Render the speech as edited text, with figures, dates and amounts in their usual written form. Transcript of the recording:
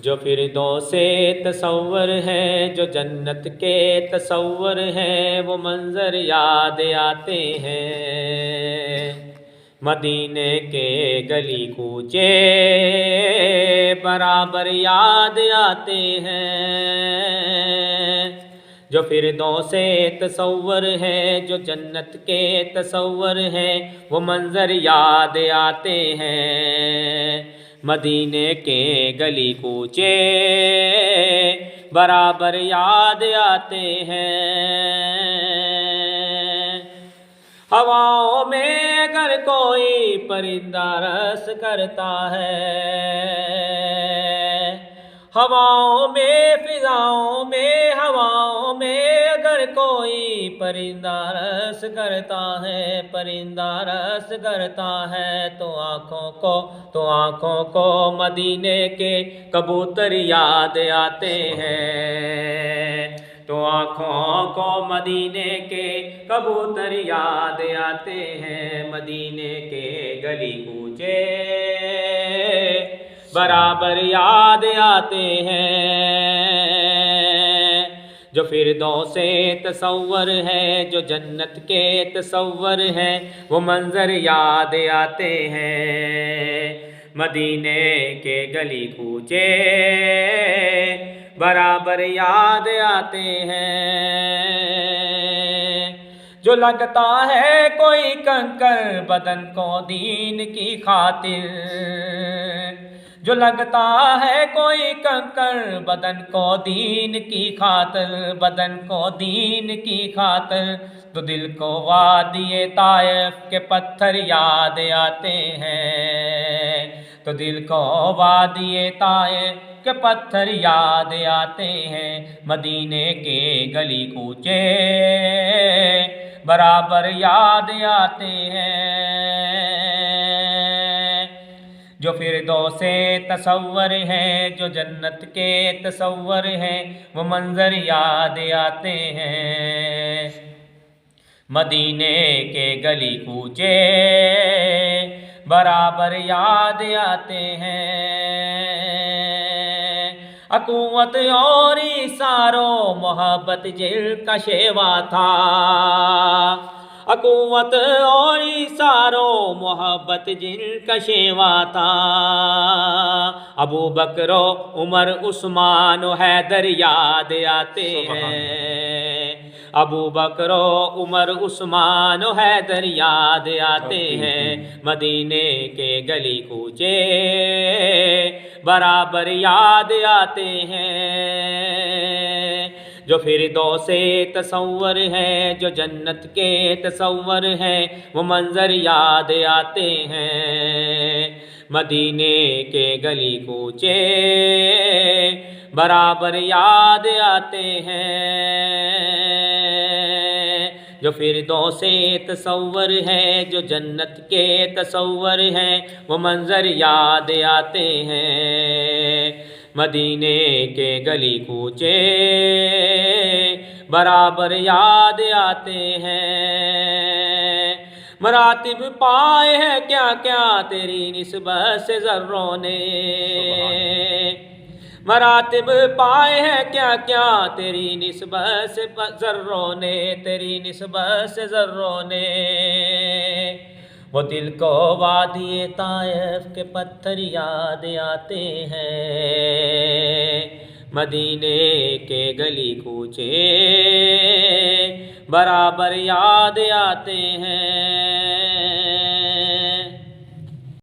जो फिरदौसे तसव्वुर है, जो जन्नत के तसव्वुर हैं, वो मंज़र याद आते हैं। मदीने के गली कूचे बराबर याद आते हैं। जो फिरदौसे तसव्वुर है, जो जन्नत के तसव्वुर हैं, वो मंज़र याद आते हैं। मदीने के गली कूचे बराबर याद आते हैं। हवाओं में अगर कोई परिंदा रस करता है, हवाओं में फिजाओं में हवाओं में अगर कोई परिंदा रस करता है, परिंदा रस करता है, तो आँखों को मदीने के कबूतर याद आते हैं। तो आँखों को मदीने के कबूतर याद आते हैं। मदीने के गली कूचे बराबर याद आते हैं। जो फिरदौसे तसव्वुर है, जो जन्नत के तसव्वुर हैं, वो मंज़र याद आते हैं। मदीने के गली कूचे बराबर याद आते हैं। जो लगता है कोई कंकर बदन को दीन की खातिर, जो लगता है कोई कंकर बदन को दीन की खातिर, बदन को दीन की खातिर, तो दिल को वादिए ताइफ के पत्थर याद आते हैं। तो दिल को वादिए ताइफ के पत्थर याद आते हैं। मदीने के गली कूचे बराबर याद आते हैं। जो फिरदौसे तसव्वुर है, जो जन्नत के तसव्वुर हैं, वो मंज़र याद आते हैं। मदीने के गली कूचे बराबर याद आते हैं। अकुवत और इशारों मोहब्बत जिनका शेवा था, अकुवत और इशारों मोहब्बत जिनका शेवा था, अबू बकर उमर उस्मान हैदर याद आते हैं। अबू बकर उमर उस्मान हैदर याद आते हैं। मदीने के गली कूचे बराबर याद आते हैं। जो फिरदौसे तसव्वुर है, जो जन्नत के तसव्वुर हैं, वो मंज़र याद आते हैं। मदीने के गली कूचे बराबर याद आते हैं। जो फिरदौसे तसव्वुर है, जो जन्नत के तसव्वुर हैं, वो मंज़र याद आते हैं। मदीने के गली कूचे बराबर याद आते हैं। मरातिब पाए हैं क्या क्या तेरी निस्बत से ज़र्रों ने, मरातिब पाए हैं क्या क्या तेरी निस्बत से ज़र्रों ने, तेरी निस्बत से ज़र्रों ने। वो दिल को वादिए ताइफ के पत्थर याद आते हैं। मदीने के गली कूचे बराबर याद आते हैं।